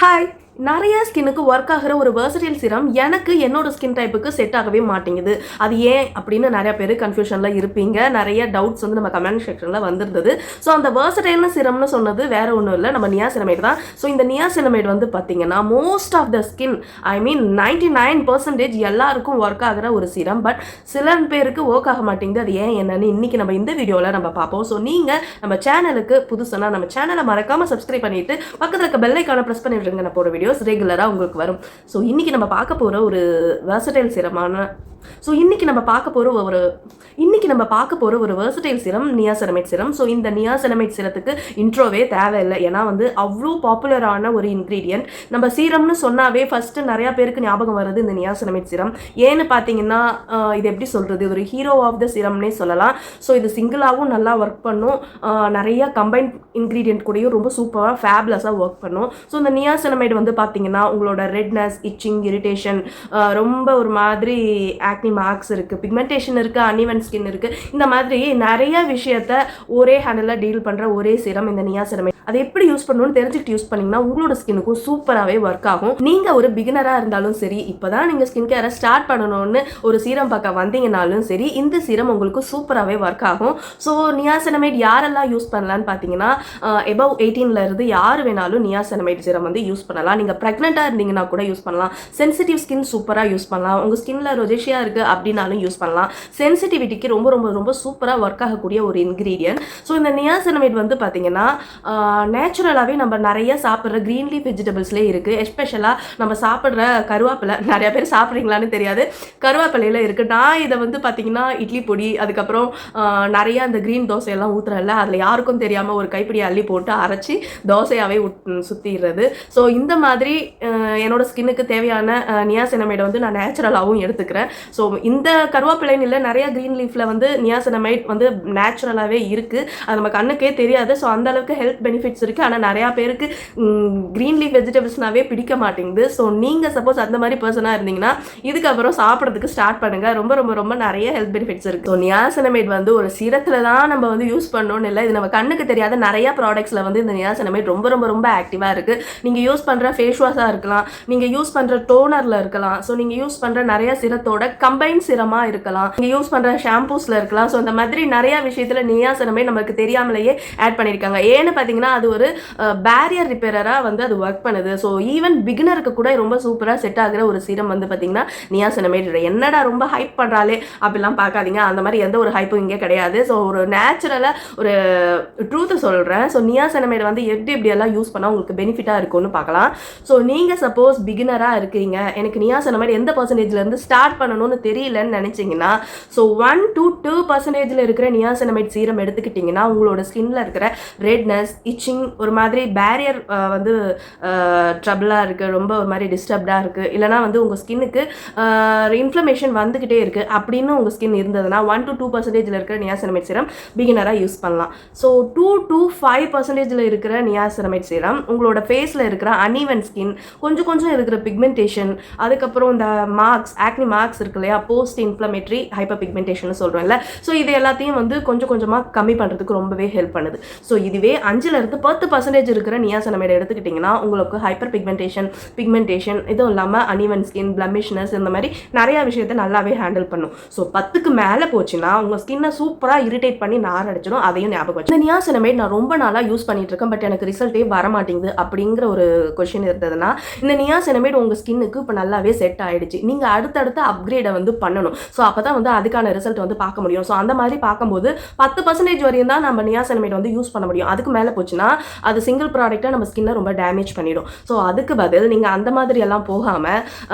Hi. நிறைய ஸ்கின்னுக்கு work ஆகிற ஒரு வெர்சடைல் சிரம் எனக்கு என்னோட ஸ்கின் டைப்புக்கு செட் ஆகவே மாட்டேங்குது. அது ஏன் அப்படின்னு நிறைய பேர் கன்ஃபியூஷனில் இருப்பீங்க. நிறைய டவுட்ஸ் வந்து நம்ம கமெண்ட் செக்ஷனில் வந்திருந்தது. ஸோ அந்த வெர்சடைல்னு சிரம்னு சொன்னது வேற ஒன்றும் இல்லை, நம்ம நியாசினமைட் தான். ஸோ இந்த நியாசினமைட் வந்து பார்த்தீங்கன்னா மோஸ்ட் ஆஃப் த ஸ்கின், ஐ மீன் 99% எல்லாருக்கும் ஒர்க் ஆகிற ஒரு சிரம். பட் சில பேருக்கு ஒர்க் ஆக மாட்டேங்குது. அது ஏன் என்னன்னு இன்னைக்கு நம்ம இந்த வீடியோவில் நம்ம பார்ப்போம். ஸோ நீங்கள் நம்ம சேனலுக்கு புதுசுனா நம்ம சேனலை மறக்காமல் சப்ஸ்கிரைப் பண்ணிட்டு பக்கத்தில் இருக்க பெல் ஐகானை ப்ரெஸ் பண்ணி விடுங்க. நான் போகிற வீடியோ ரெகுலராக உங்களுக்கு வரும். ஸோ இன்னைக்கு நம்ம பார்க்க போகிற ஒரு வெர்சடைல் சிரமான இன்னைக்கு நம்ம பார்க்க போகிற ஒரு வெர்சடைல் சிரம் நியாசினமைட் சிரம். ஸோ இந்த நியாசினமைட் சிரத்துக்கு இன்ட்ரோவே தேவையில்லை. ஏன்னா வந்து அவ்வளோ பாப்புலரான ஒரு இன்க்ரீடியன்ட். நம்ம சீரம்னு சொன்னாவே ஃபர்ஸ்ட் நிறையா பேருக்கு ஞாபகம் வருது இந்த நியாசினமைட் சிரம். ஏன்னு பார்த்தீங்கன்னா இது எப்படி சொல்கிறது, ஒரு ஹீரோ ஆஃப் த சிரம்னே சொல்லலாம். ஸோ இது சிங்கிளாகவும் நல்லா ஒர்க் பண்ணும், நிறைய கம்பைன் இன்க்ரீடியன்ட் கூடயும் ரொம்ப சூப்பராக ஃபேப்லஸாக ஒர்க் பண்ணும். ஸோ இந்த நியாசினமைட் வந்து பார்த்தீங்கன்னா உங்களோட ரெட்னஸ், இச்சிங், இரிட்டேஷன், ரொம்ப ஒரு மாதிரி ஆக்னி மார்க்ஸ் இருக்குது, பிக்மெண்டேஷன் இருக்குது, அன்இவன் ஸ்கின் இருக்குது, இந்த மாதிரி நிறைய விஷயத்த ஒரே ஹேண்டில் டீல் பண்ணுற ஒரே சிரம் இந்த நியாசினமைட். அதை எப்படி யூஸ் பண்ணணும்னு தெரிஞ்சுக்கிட்டு யூஸ் பண்ணிங்கன்னா உங்களோட ஸ்கின்னுக்கும் சூப்பராகவே ஒர்க் ஆகும். நீங்கள் ஒரு பிகினராக இருந்தாலும் சரி, இப்போ தான் நீங்கள் ஸ்கின் கேரை ஸ்டார்ட் பண்ணணும்னு ஒரு சீரம் பார்க்க வந்தீங்கனாலும் சரி, இந்த சீரம் உங்களுக்கு சூப்பராகவே ஒர்க் ஆகும். ஸோ நியாசினமைட் யாரெல்லாம் யூஸ் பண்ணலான்னு பார்த்தீங்கன்னா எபவ் 18 இருந்து யார் வேணாலும் நியாசினமைட் சீரம் வந்து யூஸ் பண்ணலாம். நீங்கள் ப்ரெக்னெண்ட்டாக இருந்தீங்கன்னா கூட யூஸ் பண்ணலாம். சென்சிட்டிவ் ஸ்கின் சூப்பராக யூஸ் பண்ணலாம். உங்கள் ஸ்கின்ல ரொஜேஷியா இருக்குது அப்படின்னாலும் யூஸ் பண்ணலாம். சென்சிட்டிவிட்டிக்கு ரொம்ப ரொம்ப ரொம்ப சூப்பராக ஒர்க் ஆகக்கூடிய ஒரு இன்க்ரீடியன்ட். ஸோ இந்த நியாசினமைட் வந்து பார்த்தீங்கன்னா நேச்சுரலாகவே நம்ம நிறைய சாப்பிட்ற க்ரீன் லீஃப் வெஜிடபிள்ஸ்லேயே இருக்குது. எஸ்பெஷலாக நம்ம சாப்பிட்ற கருவேப்பிலை, நிறைய பேர் சாப்பிட்றீங்களான்னு தெரியாது, கருவேப்பிலையில் இருக்குது. நான் இதை வந்து பார்த்தீங்கன்னா இட்லி பொடி, அதுக்கப்புறம் நிறைய அந்த க்ரீன் தோசையெல்லாம் ஊற்றுறல, அதில் யாருக்கும் தெரியாமல் ஒரு கைப்பிடி அள்ளி போட்டு அரைச்சி தோசையாகவே சுற்றிடுறது. ஸோ இந்த மாதிரி என்னோட ஸ்கின்னுக்கு தேவையான நியாசினமைடை வந்து நான் நேச்சுரலாகவும் எடுத்துக்கிறேன். ஸோ இந்த கருவேப்பிலைன்னு இல்லை, நிறைய க்ரீன் லீஃபில் வந்து நியாசினமைட் வந்து நேச்சுரலாகவே இருக்குது. அது நம்ம கண்ணுக்கே தெரியாது. ஸோ அந்தளவுக்கு ஹெல்த் பெனிஃபிட்ஸ் இருக்குது. ஆனால் நிறையா பேருக்கு க்ரீன் லீஃப் வெஜிடபிள்ஸ்னாவே பிடிக்க மாட்டேங்குது. ஸோ நீங்கள் சப்போஸ் அந்த மாதிரி பர்சனாக இருந்தீங்கன்னா இதுக்கப்புறம் சாப்பிட்றதுக்கு ஸ்டார்ட் பண்ணுங்கள். ரொம்ப ரொம்ப ரொம்ப நிறைய ஹெல்த் பெனிஃபிட்ஸ் இருக்குது. ஸோ நியாசினமைட் வந்து ஒரு சிரத்தில் தான் நம்ம வந்து யூஸ் பண்ணணும்னு இல்லை, இது நம்ம கண்ணுக்கு தெரியாத நிறைய ப்ராடக்ட்ஸில் வந்து இந்த நியாசினமைட் ரொம்ப ரொம்ப ரொம்ப ஆக்டிவாக இருக்குது. நீங்கள் யூஸ் பண்ணுற ஃபேஸ் வாஷாக இருக்கலாம், நீங்கள் யூஸ் பண்ணுற டோனரில் இருக்கலாம், ஸோ நீங்கள் யூஸ் பண்ணுற நிறைய சிரத்தோட கம்பைன் சிரமாக இருக்கலாம், நீங்கள் யூஸ் பண்ணுற ஷாம்பூஸில் இருக்கலாம். ஸோ இந்த மாதிரி நிறைய விஷயத்தில் நியாசினமைட் நமக்கு தெரியாமலேயே ஆட் பண்ணியிருக்காங்க. ஏன்னு பார்த்தீங்கன்னா அது ஒரு பேரியர் ரிப்பேரராக வந்து அது ஒர்க் பண்ணுது. ஸோ ஈவன் பிகினருக்கு கூட ரொம்ப சூப்பராக செட் ஆகிற ஒரு சீரம் வந்து பார்த்தீங்கன்னா நியாசினமைட். என்னடா ரொம்ப ஹைப் பண்ணுறாலே அப்படிலாம் பார்க்காதீங்க, அந்த மாதிரி எந்த ஒரு ஹைப்பும் இங்கே கிடையாது. ஸோ ஒரு நேச்சுரலாக ஒரு ட்ரூத்தை சொல்கிறேன். ஸோ நியாசினமைட் வந்து எப்படியெல்லாம் யூஸ் பண்ணால் உங்களுக்கு பெனிஃபிட்டாக இருக்கும்னு பார்க்கலாம். ஸோ நீங்கள் சப்போஸ் பிகினராக இருக்கீங்க, எனக்கு நியாசினமைட் எந்த பர்சன்டேஜ்லேருந்து ஸ்டார்ட் பண்ணணும்னு தெரியலன்னு நினச்சிங்கன்னா, ஸோ 1 to 2% இருக்கிற நியாசினமைட் சீரம் எடுத்துக்கிட்டிங்கன்னா உங்களோட ஸ்கின்ல இருக்கிற ரெட்னஸ், இச்சிங், ஒரு மாதிரி பேரியர் வந்து ட்ரபிளாக இருக்குது, ரொம்ப ஒரு மாதிரி டிஸ்டர்ப்டாக இருக்குது, இல்லைனா வந்து உங்கள் ஸ்கின்னுக்கு இன்ஃப்ளமேஷன் வந்துக்கிட்டே இருக்குது அப்படின்னு உங்கள் ஸ்கின் இருந்ததுன்னா 1 to 2% இருக்கிற நியாசினமைட் சீரம் பிகினராக யூஸ் பண்ணலாம். ஸோ 2 to 5% இருக்கிற நியாசினமைட் சீரம் உங்களோட ஃபேஸில் இருக்கிற அன்இவன் ஸ்கின், கொஞ்சம் இருக்கிற பிக்மெண்டேஷன், அதுக்கப்புறம் இந்த மார்க்ஸ், ஆக்னி மார்க்ஸ் இருக்கு இல்லையா, போஸ்ட் இன்ஃப்ளமேட்டரி ஹைப்பர் பிக்மெண்டேஷன் சொல்கிறோம்ல, ஸோ இது எல்லாத்தையும் வந்து கொஞ்சமாக கம்மி பண்ணுறதுக்கு ரொம்பவே ஹெல்ப் பண்ணுது. ஸோ இதுவே 5-10% இருக்கிற நியாசினமைட் எடுத்துக்கிட்டிங்கன்னா உங்களுக்கு ஹைப்பர் பிக்மெண்டேஷன் இதுவும் இல்லாமல் அன்இவன் ஸ்கின், பிளமிஷ்னஸ், இந்த மாதிரி நிறையா விஷயத்தை நல்லாவே ஹேண்டில் பண்ணும். ஸோ 10க்கு மேலே போச்சுன்னா உங்கள் ஸ்கின்னை சூப்பராக இரிட்டேட் பண்ணி நார் அடிச்சிடும். அதையும் ஞாபகம் வச்சு, இந்த நியாசினமைட் நான் ரொம்ப நாளாக யூஸ் பண்ணிட்டு இருக்கேன், பட் எனக்கு ரிசல்ட்டே வர மாட்டேங்குது அப்படிங்கிற ஒரு கொஸ்டின் இருந்ததுன்னா இந்த நியாசினமைட் உங்கள் ஸ்கின்னுக்கு இப்போ நல்லாவே செட் ஆகிடுச்சு. நீங்கள் அடுத்தடுத்த அப்கிரேடை வந்து பண்ணணும். ஸோ அப்போ தான் வந்து அதுக்கான ரிசல்ட் வந்து பார்க்க முடியும். ஸோ அந்த மாதிரி பார்க்கும்போது 10% வரையும் தான் நம்ம நியாசினமைட் வந்து யூஸ் பண்ண முடியும். அதுக்கு மேலே போச்சுன்னா அது சிங்கிள் ப்ராடக்டாக நம்ம ஸ்கின்னை ரொம்ப டேமேஜ் பண்ணிடும். ஸோ அதுக்கு பதில் நீங்கள் அந்த மாதிரி எல்லாம் போகாமல்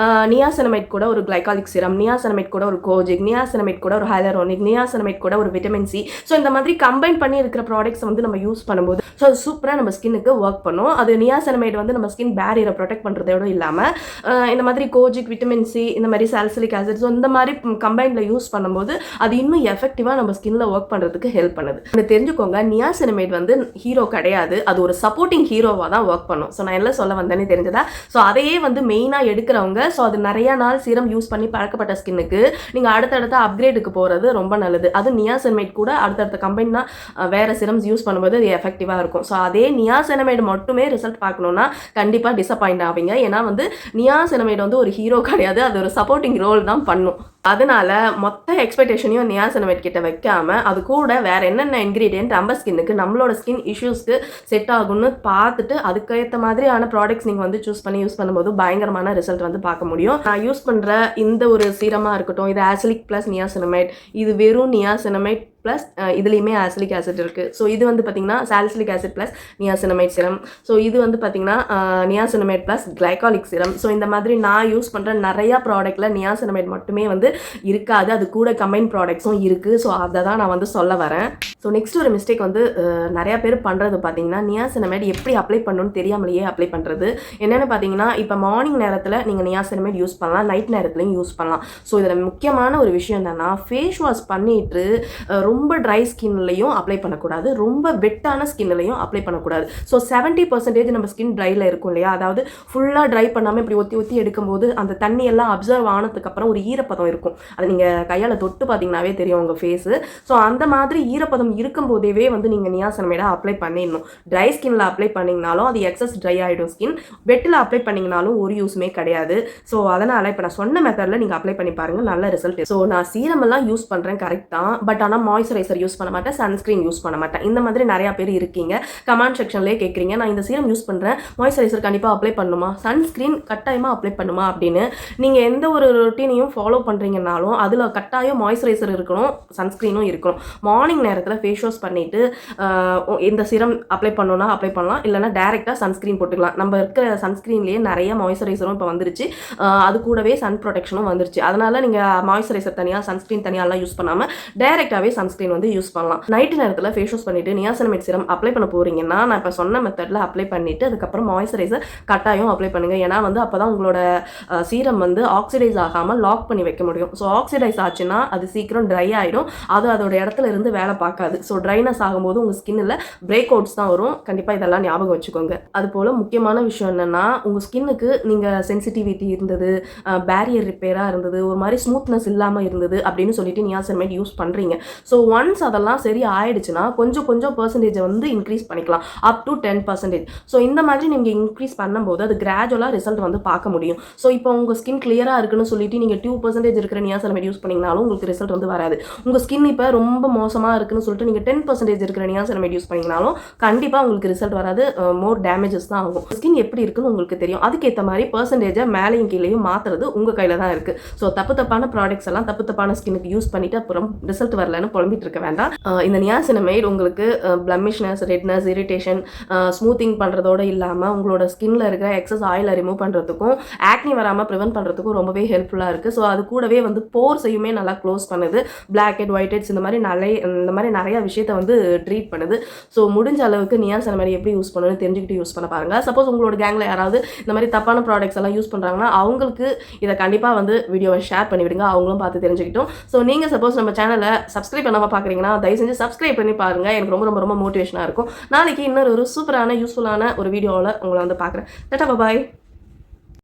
நியாசினமைட் கூட ஒரு கிளைகாலிக் சிரம், நியாசினமைட் கூட ஒரு கோஜிக், நியாசினமைட் கூட ஒரு ஹைலரோனிக், நியாசினமைட் கூட ஒரு விட்டமின் சி, ஸோ இந்த மாதிரி கம்பைன் பண்ணி இருக்கிற ப்ராடக்ட்ஸ் வந்து நம்ம யூஸ் பண்ணும்போது ஸோ அது சூப்பராக நம்ம ஸ்கின்னுக்கு ஒர்க் பண்ணும். அது நியாசினமைட் வந்து நம்ம ஸ்கின் பேரியரை ப்ரொடெக்ட் பண்ணுறதோட இல்லாமல் இந்த மாதிரி கோஜிக், விட்டமின் சி, இந்த மாதிரி சாலிசிலிக் ஆசிட், ஸோ இந்த மாதிரி கம்பைனில் யூஸ் பண்ணும்போது அது இன்னும் எஃபெக்டிவாக நம்ம ஸ்கின்ல ஒர்க் பண்ணுறதுக்கு ஹெல்ப் பண்ணுது. தெரிஞ்சுக்கோங்க, நியாசினமைட் வந்து ஹீரோ கிடையாது. கிடையாது. அது ஒரு சப்போர்ட்டிங் ஹீரோவாக தான் ஒர்க் பண்ணும். ஸோ நான் எல்லாம் சொல்ல வந்தேன்னு தெரிஞ்சதா. ஸோ அதையே வந்து மெயினாக எடுக்கிறவங்க ஸோ அது நிறையா நாள் சீரம் யூஸ் பண்ணி பழக்கப்பட்ட ஸ்கின்னுக்கு நீங்கள் அடுத்தடுத்த அப்கிரேடுக்கு போகிறது ரொம்ப நல்லது. அது நியாசினமைட் கூட அடுத்தடுத்த கம்பெனினா வேறு சிரம்ஸ் யூஸ் பண்ணும்போது அது எஃபெக்டிவாக இருக்கும். ஸோ அதே நியாசினமைட் மட்டுமே ரிசல்ட் பார்க்கணுன்னா கண்டிப்பாக டிசப்பாயிண்ட் ஆவீங்க. ஏன்னா வந்து நியாசினமைட் வந்து ஒரு ஹீரோ கிடையாது, அது ஒரு சப்போர்ட்டிங் ரோல் தான் பண்ணும். அதனால மொத்த எக்ஸ்பெக்டேஷனையும் நியாசினமைட் கிட்ட வைக்காம அது கூட வேற என்னென்ன இன்கிரீடியன்ட் நம்ம ஸ்கின்னுக்கு நம்மளோட ஸ்கின் இஷ்யூஸ்க்கு செட் ஆகும்னு பார்த்துட்டு அதுக்கேற்ற மாதிரியான ப்ராடக்ட்ஸ் நீங்கள் வந்து சூஸ் பண்ணி யூஸ் பண்ணும்போது பயங்கரமான ரிசல்ட் வந்து பார்க்க முடியும். நான் யூஸ் பண்ணுற இந்த ஒரு சீரமாக இருக்கட்டும், இது ஆசிலிக் ப்ளஸ் நியாசினமைட், இது வெறும் நியாசினமைட் ப்ளஸ் இதுலேயுமே ஆசிலிக் ஆசிட் இருக்குது. ஸோ இது வந்து பார்த்திங்கன்னா சாலிசிலிக் ஆசிட் ப்ளஸ் நியாசினமைட் சிரம். ஸோ இது வந்து பார்த்திங்கன்னா நியாசினமைட் ப்ளஸ் கிளைகாலிக் சிரம். ஸோ இந்த மாதிரி நான் யூஸ் பண்ணுற நிறையா ப்ராடக்ட்டில் நியாசினமைட் மட்டுமே வந்து இருக்காது, அது கூட கம்பைன் ப்ராடக்ட்ஸும் இருக்குது. ஸோ அதை தான் நான் வந்து சொல்ல வரேன். ஸோ நெக்ஸ்ட் ஒரு மிஸ்டேக் வந்து நிறையா பேர் பண்ணுறது பார்த்தீங்கன்னா நியாசினமைட் எப்படி அப்ளை பண்ணணும்னு தெரியாமலேயே அப்ளை பண்ணுறது. என்னென்னு பார்த்தீங்கன்னா இப்போ மார்னிங் நேரத்தில் நீங்கள் நியாசினமைட் யூஸ் பண்ணலாம், நைட் நேரத்துலையும் யூஸ் பண்ணலாம். ஸோ இதில் முக்கியமான ஒரு விஷயம் என்னென்னா ஃபேஸ் வாஷ் பண்ணிவிட்டு ரொம்ப ட்ரை ஸ்கின்லையும் அப்ளை பண்ணக்கூடாது, ரொம்ப வெட்டான ஸ்கின்லையும் அப்ளை பண்ணக்கூடாது. ஸோ 70% நம்ம ஸ்கின் ட்ரையில் இருக்கும் இல்லையா, அதாவது ஃபுல்லாக ட்ரை பண்ணாமல் இப்படி ஒத்தி ஒத்தி எடுக்கும்போது அந்த தண்ணி எல்லாம் அப்சர்வ் ஆனதுக்கப்புறம் ஒரு ஈரப்பதம் இருக்கும். அது நீங்கள் கையால் தொட்டு பார்த்தீங்கன்னாவே தெரியும் உங்கள் ஃபேஸு. ஸோ அந்த மாதிரி ஈரப்பதம் இருக்கும்போதேவே வந்து நீங்கள் நியாசினமைடை அப்ளை பண்ணிடணும். ட்ரை ஸ்கின்ல அப்ளை பண்ணிங்கனாலும் அது எக்ஸஸ் ட்ரை ஆகிடும் ஸ்கின், வெட்டில் அப்ளை பண்ணிங்கனாலும் ஒரு யூஸுமே கிடையாது. ஸோ அதனால் இப்போ நான் சொன்ன மெத்தடில் நீங்கள் அப்ளை பண்ணி பாருங்கள், நல்ல ரிசல்ட். ஸோ நான் சீரம் எல்லாம் யூஸ் பண்ணுறேன் கரெக்ட் தான், பட் ஆனால் மாய்ஸ்சரைசர் யூஸ் பண்ண மாட்டேன், சன்ஸ்கிரீன் யூஸ் பண்ண மாட்டேன். இந்த மாதிரி நிறையா பேர் இருக்கீங்க, கமெண்ட் செக்ஷன்லேயே கேட்குறீங்க நான் இந்த சீரம் யூஸ் பண்ணுறேன், மாய்ஸ்சரைசர் கண்டிப்பாக அப்ளை பண்ணுமா, சன்ஸ்கிரீன் கட்டாயமாக அப்ளை பண்ணுமா அப்படின்னு. நீங்கள் எந்த ஒரு ரொட்டீனையும் ஃபாலோ பண்ணுறீங்கனாலும் அதில் கட்டாயம் மாய்ஸ்சரைசர் இருக்கணும், சன்ஸ்கிரீனும் இருக்கணும். மார்னிங் நேரத்தில் ஃபேஸ் வாஷ் பண்ணிவிட்டு இந்த சீரம் அப்ளை பண்ணணும்னா அப்ளை பண்ணலாம், இல்லைனா டேரெக்டாக சன்ஸ்கிரீன் போட்டுக்கலாம். நம்ம இருக்கிற சன்ஸ்கிரீன்லேயே நிறைய மாய்ஸ்சரைசரும் இப்போ வந்துருச்சு, அது கூடவே சன் ப்ரொடெக்ஷனும் வந்துருச்சு. அதனால் நீங்கள் மாய்ஸ்சரைசர் தனியாக சன்ஸ்கிரீன் தனியாகலாம் யூஸ் பண்ணாமல் டேரெக்டாகவே சன்ஸ்கிரீன் வந்து யூஸ் பண்ணலாம். நைட்டு நேரத்தில் ஃபேஸ் வாஷ் பண்ணிவிட்டு நியாசினமைட் சீரம் அப்ளை பண்ண போகிறீங்கன்னா நான் இப்போ சொன்ன மெத்தடில் அப்ளை பண்ணிவிட்டு அதுக்கப்புறம் மாய்ஸ்சரைசர் கட்டாயம் அப்ளை பண்ணுங்கள். ஏன்னா வந்து அப்போ தான் உங்களோட சீரம் வந்து ஆக்சிடைஸ் ஆகாமல் லாக் பண்ணி வைக்க முடியும். ஸோ ஆக்சிடைஸ் ஆச்சுன்னா அது சீக்கிரம் ட்ரை ஆகிடும், அது அதோட இடத்துல இருந்து வேலை பார்க்காது. ஸோ ட்ரைனஸ் ஆகும்போது உங்கள் ஸ்கின்னில் பிரேக் அவுட்ஸ் தான் வரும். கண்டிப்பாக இதெல்லாம் ஞாபகம் வச்சுக்கோங்க. அதுபோல் முக்கியமான விஷயம் என்னென்னா உங்கள் ஸ்கின்னுக்கு நீங்கள் சென்சிட்டிவிட்டி இருந்தது, பேரியர் ரிப்பேராக இருந்தது, ஒரு மாதிரி ஸ்மூத்னஸ் இல்லாமல் இருந்தது அப்படின்னு சொல்லிட்டு நியாசினமைட் யூஸ் பண்ணுறீங்க. ஸோ ஒன்ஸ் அதெல்லாம் சரி ஆயிடுச்சுன்னா கொஞ்சம் பர்சன்டேஜை வந்து இன்க்ரீஸ் பண்ணிக்கலாம், அப் டு 10%. ஸோ இந்த மாதிரி நீங்கள் இன்க்ரீஸ் பண்ணும்போது அது கிராஜுவலாக ரிசல்ட் வந்து பார்க்க முடியும். ஸோ இப்போ உங்கள் ஸ்கின் கிளியராக இருக்குன்னு சொல்லிட்டு நீங்கள் 2% இருக்கிற நியாசினமைட் யூஸ் பண்ணிங்கனாலும் உங்களுக்கு ரிசல்ட் வந்து வராது. உங்கள் ஸ்கின் இப்போ ரொம்ப மோசமாக இருக்குன்னு சொல்லிட்டு நீங்கள் 10% இருக்கிற நியாசினமைட் யூஸ் பண்ணிங்கனாலும் கண்டிப்பாக உங்களுக்கு ரிசல்ட் வராது, மோர் டேமேஜஸ் தான் ஆகும். ஸ்கின் எப்படி இருக்குன்னு உங்களுக்கு தெரியும், அதுக்கேற்ற மாதிரி பர்சன்டேஜை மேலேயும் கீழேயும் மாற்றுறது உங்கள் கையில் தான் இருக்குது. ஸோ தப்பான ப்ராடக்ட்ஸ் எல்லாம் தப்பான ஸ்கின்னுக்கு யூஸ் பண்ணிவிட்டு அப்புறம் ரிசல்ட் வரலன்னு புலம்பிட்டு இருக்க வேண்டாம். இந்த நியாசினமைட் உங்களுக்கு பிளமிஷ்னஸ், ரெட்னஸ், இரிட்டேஷன், ஸ்மூத்திங் பண்ணுறதோடு இல்லாமல் உங்களோட ஸ்கின்ல இருக்கிற எக்ஸஸ் ஆயிலை ரிமூவ் பண்ணுறதுக்கும் ஆக்னி வராமல் ப்ரிவென்ட் பண்ணுறதுக்கும் ரொம்பவே ஹெல்ப்ஃபுல்லாக இருக்குது. ஸோ அது கூடவே வந்து போர்ஸையுமே நல்லா க்ளோஸ் பண்ணுது, பிளாக் ஹெட், ஒயிட் ஹெட்ஸ் இந்த மாதிரி நிறைய விஷயத்தை வந்து ட்ரீட் பண்ணுது. ஸோ முடிஞ்ச அளவுக்கு நியாசினமைட் எப்படி யூஸ் பண்ணணும்னு தெரிஞ்சுக்கிட்டு யூஸ் பண்ண பாருங்கள். சப்போஸ் உங்களோட கேங்கில் யாராவது இந்த மாதிரி தப்பான ப்ராடக்ட்ஸ் எல்லாம் யூஸ் பண்ணுறாங்கன்னா அவங்களுக்கு இதை கண்டிப்பாக வந்து வீடியோவை ஷேர் பண்ணிவிடுங்க, அவங்களும் பார்த்து தெரிஞ்சுக்கிட்டோம். ஸோ நீங்கள் சப்போஸ் நம்ம சேனலை சப்ஸ்கிரைப் பண்ணாமல் பார்க்குறீங்கன்னா தயவு செஞ்சு சப்ஸ்கிரைப் பண்ணி பாருங்கள், எனக்கு ரொம்ப மோட்டிவேஷனாக இருக்கும். நாளைக்கு இன்னொரு சூப்பரான யூஸ்ஃபுல்லான ஒரு வீடியோவில் உங்களை வந்து பார்க்குறேன். டாடா பாய்.